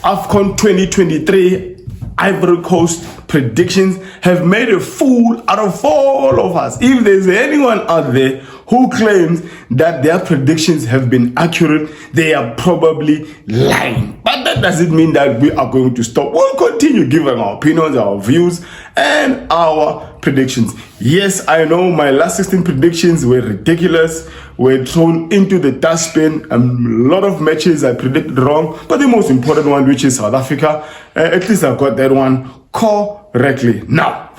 Afcon 2023 Ivory Coast predictions have made a fool out of all of us. If there's anyone out there who claims that their predictions have been accurate, they are probably lying. But that doesn't mean that we are going to stop. We'll continue giving our opinions, our views, and our predictions. Yes, I know my last 16 predictions were ridiculous, were thrown into the dustbin. A lot of matches I predicted wrong, but the most important one, which is South Africa, at least I got that one correctly. Now,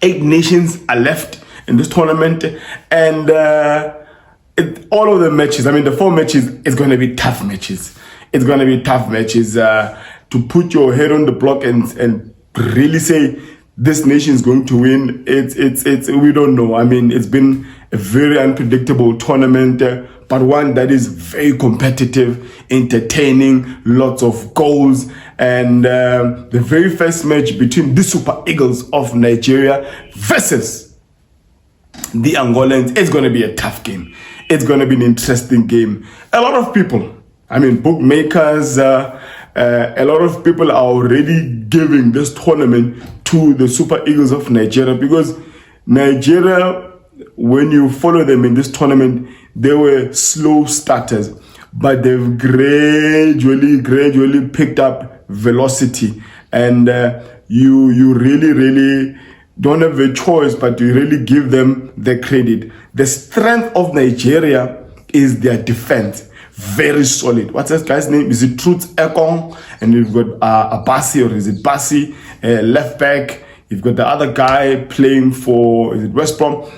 8 nations are left in this tournament, and all of the matches, I mean the 4 matches, it's going to be tough matches. It's going to be tough matches to put your head on the block and really say this nation is going to win. It's we don't know. I mean, it's been a very unpredictable tournament, but one that is very competitive, entertaining, lots of goals. And the very first match between the Super Eagles of Nigeria versus the Angolans, it's going to be a tough game. It's going to be an interesting game. A lot of people, I mean, bookmakers, a lot of people are already giving this tournament to the Super Eagles of Nigeria, because Nigeria, when you follow them in this tournament, they were slow starters, but they've gradually picked up velocity, and you really don't have a choice but to really give them the credit. The strength of Nigeria is their defense. Very solid. What's this guy's name? Is it Truth Ekong? And you've got Abasi, or is it Basi, left back. You've got the other guy playing for, is it West Brom?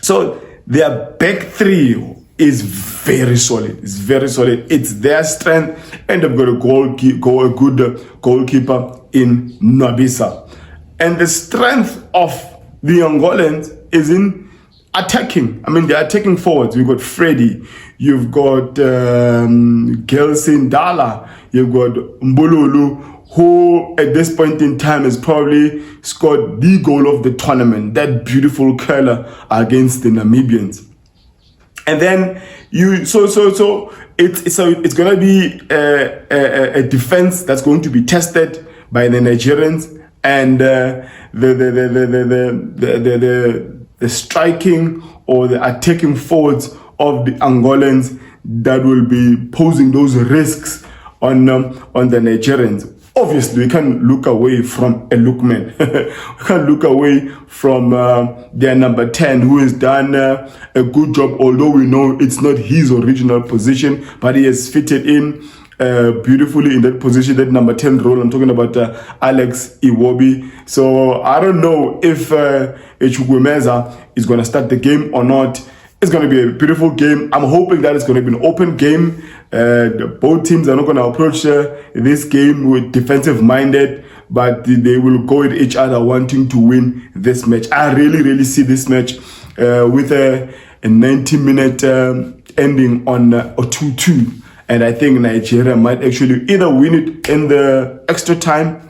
So their back three is very solid. It's very solid. It's their strength, and they've got a good goalkeeper in Nwabisa. And the strength of the Angolans is in attacking. I mean, they're attacking forwards. You've got Freddy, you've got Gelsin Dala, you've got Mbululu, who at this point in time has probably scored the goal of the tournament, that beautiful curler against the Namibians. And then it's going to be a defense that's going to be tested by the Nigerians, and the striking or the attacking forwards of the Angolans that will be posing those risks on the Nigerians. Obviously, we can't look away from a Lookman. We can't look away from their number 10, who has done a good job, although we know it's not his original position, but he has fitted in beautifully in that position, that number 10 role. I'm talking about Alex Iwobi. So I don't know if Chukwuemeza is going to start the game or not. It's going to be a beautiful game. I'm hoping that it's going to be an open game. Both teams are not going to approach this game with defensive-minded, but they will go at each other wanting to win this match. I really see this match with a 90-minute ending on a 2-2. And I think Nigeria might actually either win it in the extra time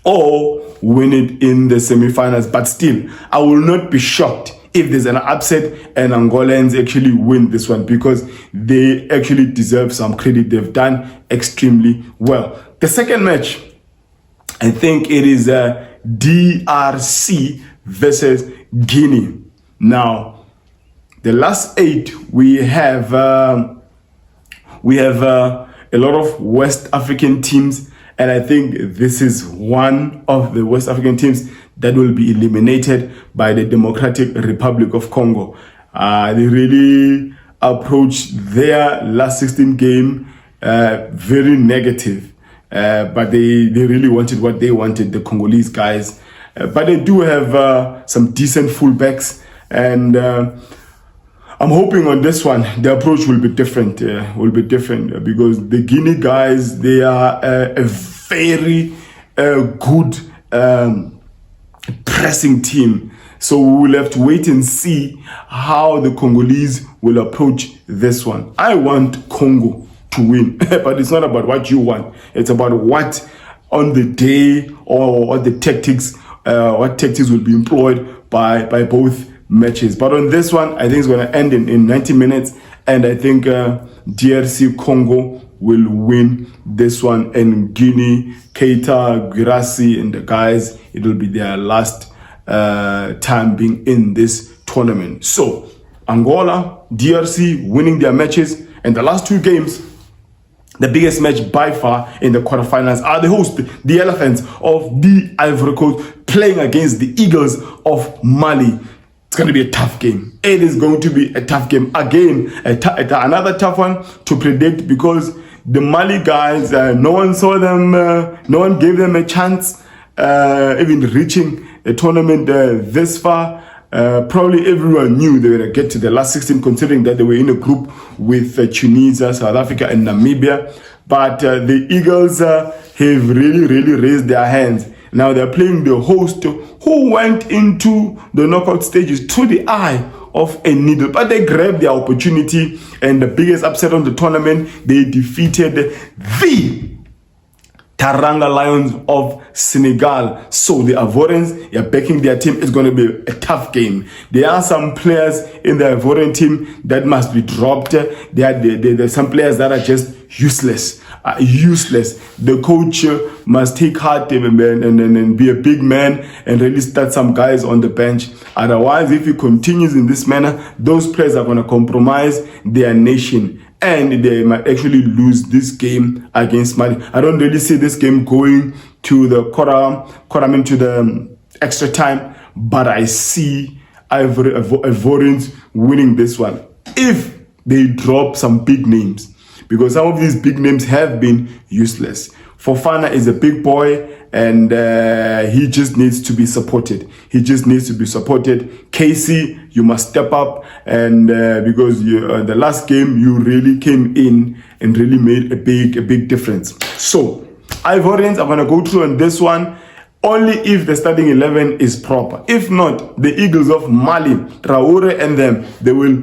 or win it in the semi-finals. But still, I will not be shocked if there's an upset and Angolans actually win this one, because they actually deserve some credit. They've done extremely well. The second match, I think it is DRC versus Guinea. Now, the last 8, we have a lot of West African teams, and I think this is one of the West African teams that will be eliminated by the Democratic Republic of Congo. They really approached their last 16 game very negative, but they really wanted what they wanted, the Congolese guys. But they do have some decent fullbacks, and I'm hoping on this one the approach will be different. Because the Guinea guys, they are a very good pressing team. So we will have to wait and see how the Congolese will approach this one. I want Congo to win, but it's not about what you want. It's about what on the day, or what the tactics, what tactics will be employed by both matches. But on this one, I think it's going to end in 90 minutes, and I think DRC Congo will win this one. And Guinea, Keita, Guirassy, and the guys, it will be their last time being in this tournament. So Angola, DRC winning their matches, and the last 2 games, the biggest match by far in the quarterfinals, are the host, the Elephants of the Ivory Coast, playing against the Eagles of Mali. It's going to be a tough game. It is going to be a tough game. Again, another tough one to predict, because the Mali guys, no one saw them, no one gave them a chance, even reaching a tournament this far. Probably everyone knew they were going to get to the last 16, considering that they were in a group with Tunisia, South Africa, and Namibia. But the Eagles have really raised their hands. Now they're playing the host, who went into the knockout stages to the eye of a needle. But they grabbed their opportunity, and the biggest upset on the tournament, they defeated the Teranga Lions of Senegal. So the Ivorians are backing their team. It's going to be a tough game. There are some players in the Ivorian team that must be dropped. There are some players that are just useless. The coach must take heart and be a big man and really start some guys on the bench. Otherwise, if he continues in this manner, those players are going to compromise their nation, and they might actually lose this game against Mali. I don't really see this game going to the to the extra time, but I see Ivorians winning this one if they drop some big names, because some of these big names have been useless. Fofana is a big boy, and he just needs to be supported. Casey, you must step up, and because the last game you really came in and really made a big difference. So Ivorians are going to go through on this one only if the starting 11 is proper. If not, the Eagles of Mali, Traore and them, they will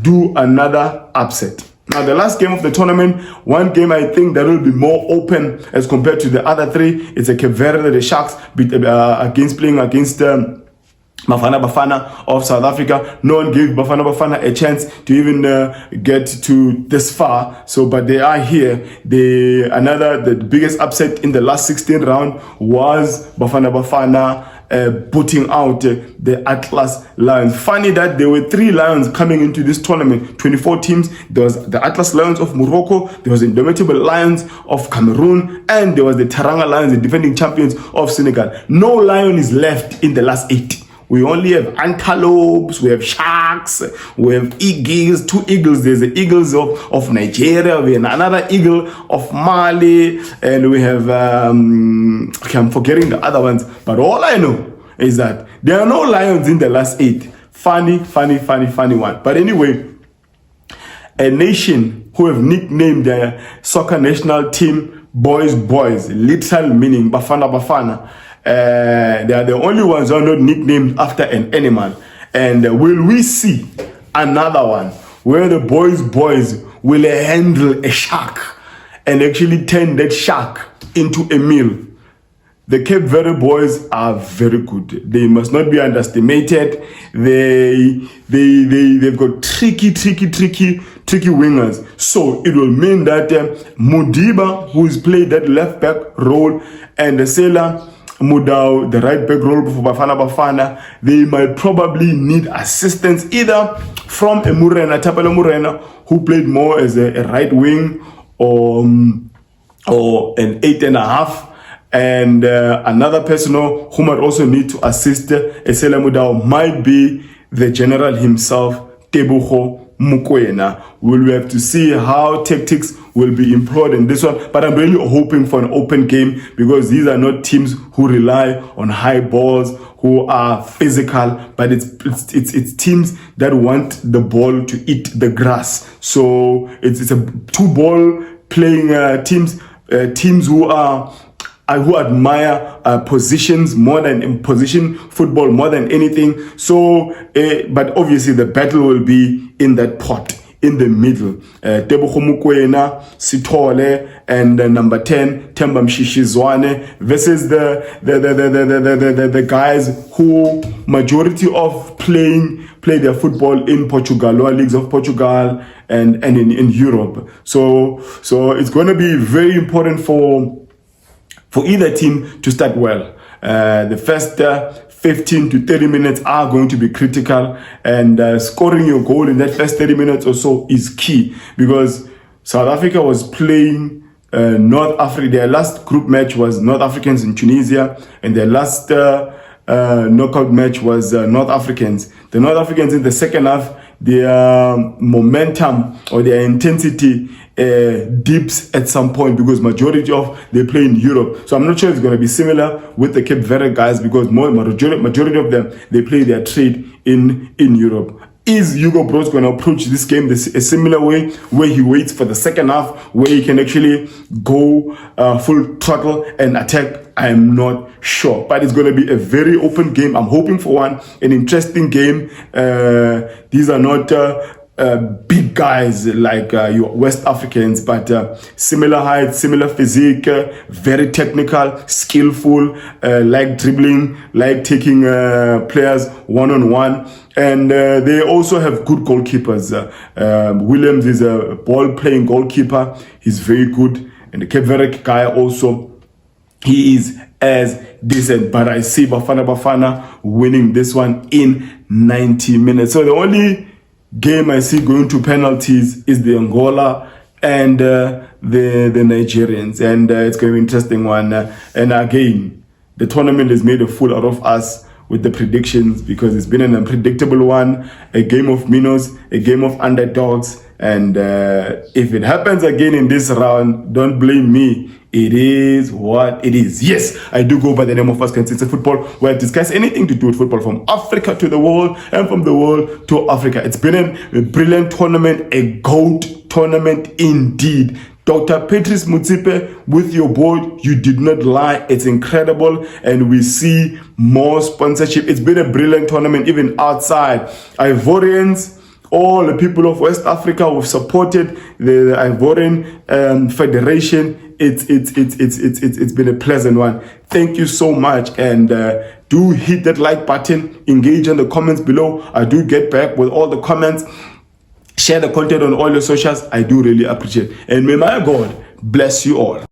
do another upset. Now, the last game of the tournament, one game I think that will be more open as compared to the other 3. It's a Verde, the Sharks, playing against Bafana of South Africa. No one gave Bafana a chance to even get to this far. So, but they are here. The biggest upset in the last 16 round was Bafana putting out the Atlas Lions. Funny that there were 3 Lions coming into this tournament, 24 teams. There was the Atlas Lions of Morocco, there was the Indomitable Lions of Cameroon, and there was the Teranga Lions, the defending champions of Senegal. No lion is left in the last 8. We only have antelopes, we have sharks, we have eagles, 2 eagles. There's the eagles of Nigeria, we have another eagle of Mali, and we have, okay, I'm forgetting the other ones. But all I know is that there are no lions in the last 8. Funny one. But anyway, a nation who have nicknamed their soccer national team Boys, literal meaning Bafana. They are the only ones who are not nicknamed after an animal. And will we see another one where the boys will handle a shark and actually turn that shark into a meal? The Cape Verde boys are very good. They must not be underestimated. They've got tricky wingers. So it will mean that Mudiba, who's played that left back role, and the sailor Mudau, the right back role for Bafana, they might probably need assistance either from a Tapelo Murena, who played more as a right wing, or an 8.5, and another person who might also need to assist Esela Mudau might be the general himself, Tebogo Mokoena. We'll have to see how tactics will be employed in this one, but I'm really hoping for an open game, because these are not teams who rely on high balls, who are physical, but it's teams that want the ball to eat the grass. So it's a 2-ball playing teams who admire positions more than position football more than anything. So, but obviously the battle will be in that pot. in the middle. Tebogo Mokoena, Sithole, and number 10, Themba Mshishizwane, versus the guys who majority of play their football in Portugal, lower leagues of Portugal and in Europe. So it's going to be very important for either team to start well. The first 15 to 30 minutes are going to be critical, and scoring your goal in that first 30 minutes or so is key, because South Africa was playing North Africa. Their last group match was North Africans in Tunisia, and their last knockout match was North Africans. The North Africans in the second half, their momentum or their intensity dips at some point, because majority of they play in Europe. So I'm not sure it's going to be similar with the Cape Verde guys, because majority of them, they play their trade in Europe. Is Hugo Broos going to approach this game a similar way, where he waits for the second half, where he can actually go full throttle and attack? I am not sure, but it's going to be a very open game. I'm hoping for an interesting game. These are not big guys like your West Africans, but similar height, similar physique, very technical, skillful, like dribbling, like taking players one-on-one. And they also have good goalkeepers. Williams is a ball-playing goalkeeper. He's very good. And the Cape Verde guy also, he is as decent. But I see Bafana winning this one in 90 minutes. So the only game I see going to penalties is the Angola and the Nigerians. And it's going to be an interesting one. And again, the tournament has made a fool out of us with the predictions, because it's been an unpredictable one, a game of minnows, a game of underdogs. And if it happens again in this round, don't blame me. It is what it is. Yes, I do go by the name of Afcon Football, where I discuss anything to do with football, from Africa to the world and from the world to Africa. It's been a brilliant tournament, a GOAT tournament indeed. Dr. Patrice Motsepe, with your board, you did not lie. It's incredible, and we see more sponsorship. It's been a brilliant tournament, even outside. Ivorians, all the people of West Africa who have supported the Ivorian Federation. It's been a pleasant one. Thank you so much, and do hit that like button, engage in the comments below. I do get back with all the comments. Share the content on all your socials. I do really appreciate it. And may my God bless you all.